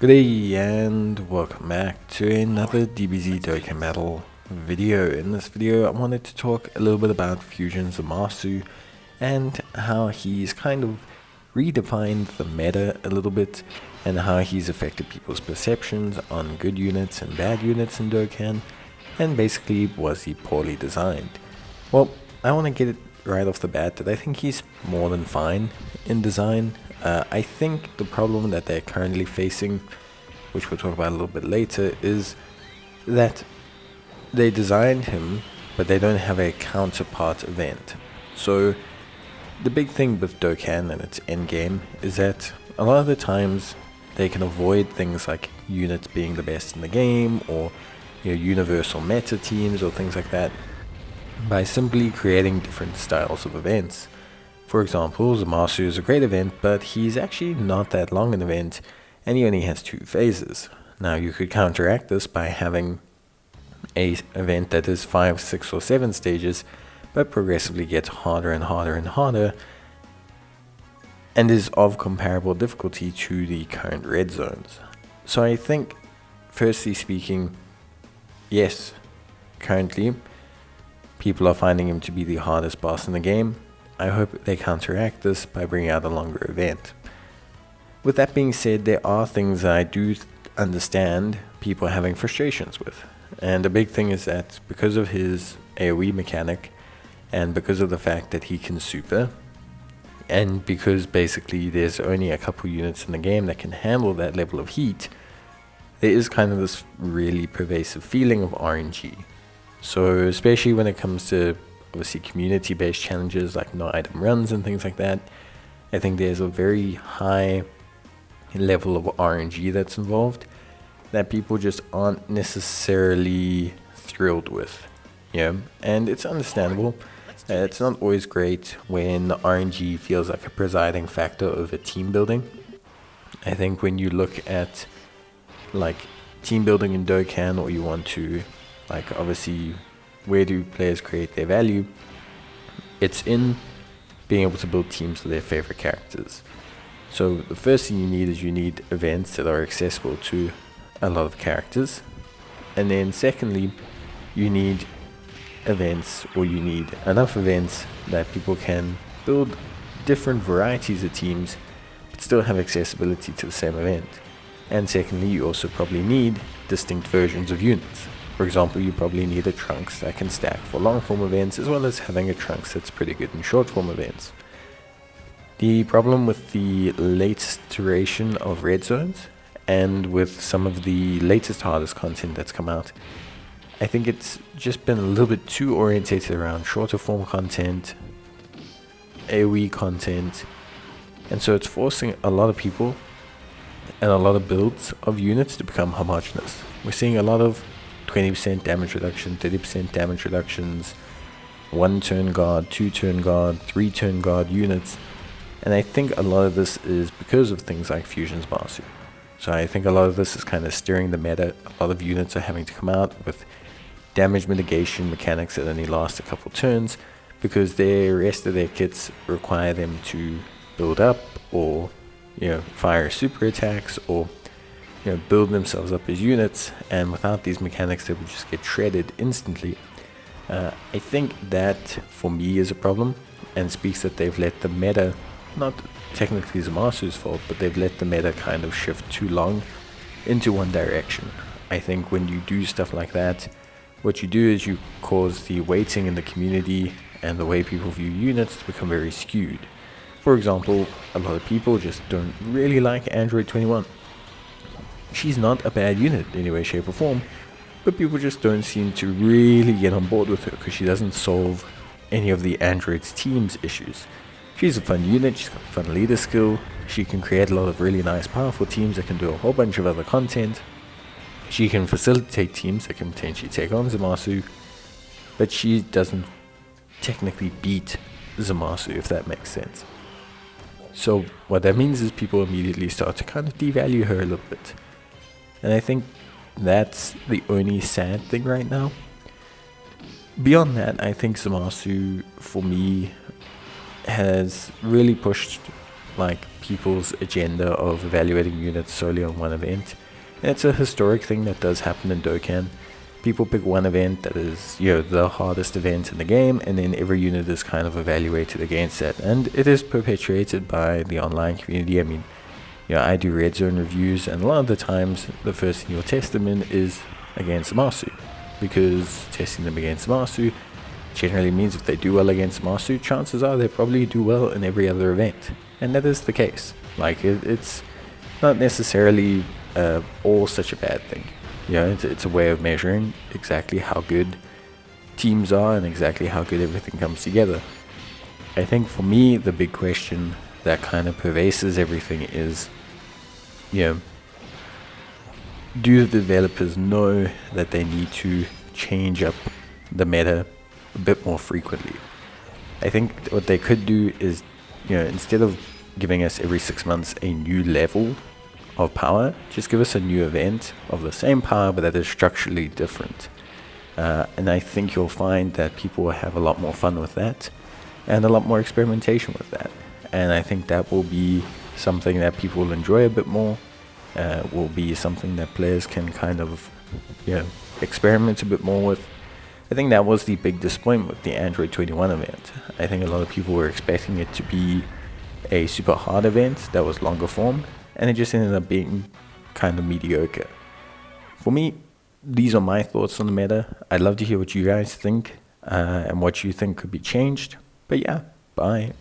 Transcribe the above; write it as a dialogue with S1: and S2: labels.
S1: Good day and welcome back to another DBZ Dokkan Battle video. In this video I wanted to talk a little bit about Fusion Zamasu and how he's kind of redefined the meta a little bit and how he's affected people's perceptions on good units and bad units in Dokkan, and basically was he poorly designed. Well, I want to get it right off the bat that I think he's more than fine in design. I think the problem that they're currently facing, which we'll talk about a little bit later, is that they designed him, but they don't have a counterpart event. So the big thing with Dokkan and its endgame is that a lot of the times they can avoid things like units being the best in the game, or universal meta teams or things like that, by simply creating different styles of events. For example, Zamasu is a great event, but he's actually not that long an event, and he only has 2 phases. Now you could counteract this by having a event that is 5, 6 or 7 stages, but progressively gets harder and harder and harder, and is of comparable difficulty to the current red zones. So I think, firstly speaking, yes, currently people are finding him to be the hardest boss in the game. I hope they counteract this by bringing out a longer event. With that being said, there are things that I do understand people having frustrations with. And the big thing is that because of his AoE mechanic, and because of the fact that he can super, and because basically there's only a couple units in the game that can handle that level of heat, there is kind of this really pervasive feeling of RNG. So especially when it comes to obviously community-based challenges like no item runs and things like that, I think there's a very high level of RNG that's involved that people just aren't necessarily thrilled with. And it's understandable. It's not always great when the RNG feels like a presiding factor over team building. I think when you look at like team building in Dokkan, or you want to obviously where do players create their value, it's in being able to build teams with their favorite characters. So the first thing you need events that are accessible to a lot of characters, and then secondly you need enough events that people can build different varieties of teams but still have accessibility to the same event. And secondly, you also probably need distinct versions of units. For example, you probably need a Trunks that can stack for long form events, as well as having a Trunks that's pretty good in short form events. The problem with the latest iteration of red zones, and with some of the latest hardest content that's come out, I think it's just been a little bit too orientated around shorter form content, AoE content, and so it's forcing a lot of people and a lot of builds of units to become homogenous. We're seeing a lot of 20% damage reduction, 30% damage reductions, 1 turn guard, 2 turn guard, 3 turn guard units, and I think a lot of this is because of things like Fusion Zamasu. So I think a lot of this is kind of steering the meta. A lot of units are having to come out with damage mitigation mechanics that only last a couple turns, because the rest of their kits require them to build up, or fire super attacks, or build themselves up as units, and without these mechanics they would just get shredded instantly. I think that for me is a problem, and speaks that they've let the meta, not technically Zamasu's fault, but they've let the meta kind of shift too long into one direction. I think when you do stuff like that, what you do is you cause the weighting in the community and the way people view units to become very skewed. For example, a lot of people just don't really like Android 21. She's not a bad unit in any way, shape or form, but people just don't seem to really get on board with her because she doesn't solve any of the Android's team's issues. She's a fun unit, she's got a fun leader skill, she can create a lot of really nice powerful teams that can do a whole bunch of other content. She can facilitate teams that can potentially take on Zamasu, but she doesn't technically beat Zamasu, if that makes sense. So what that means is people immediately start to kind of devalue her a little bit. And I think that's the only sad thing right now. Beyond that, I think Zamasu, for me, has really pushed like people's agenda of evaluating units solely on one event. And it's a historic thing that does happen in Dokkan. People pick one event that is, the hardest event in the game, and then every unit is kind of evaluated against that. And it is perpetuated by the online community. I mean, I do Red Zone reviews, and a lot of the times the first thing you'll test them in is against Zamasu, because testing them against Zamasu generally means if they do well against Zamasu, chances are they probably do well in every other event. And that is the case. Like, it's not necessarily all such a bad thing. It's a way of measuring exactly how good teams are and exactly how good everything comes together. I think for me, the big question that kind of pervades everything is, do the developers know that they need to change up the meta a bit more frequently? I think what they could do is, instead of giving us every 6 months a new level of power, just give us a new event of the same power but that is structurally different. And I think you'll find that people will have a lot more fun with that and a lot more experimentation with that. And I think that will be something that people will enjoy a bit more, will be something that players can kind of experiment a bit more with. I think that was the big disappointment with the Android 21 event. I think a lot of people were expecting it to be a super hard event that was longer form, and it just ended up being kind of mediocre. For me, these are my thoughts on the meta. I'd love to hear what you guys think and what you think could be changed. But yeah, bye.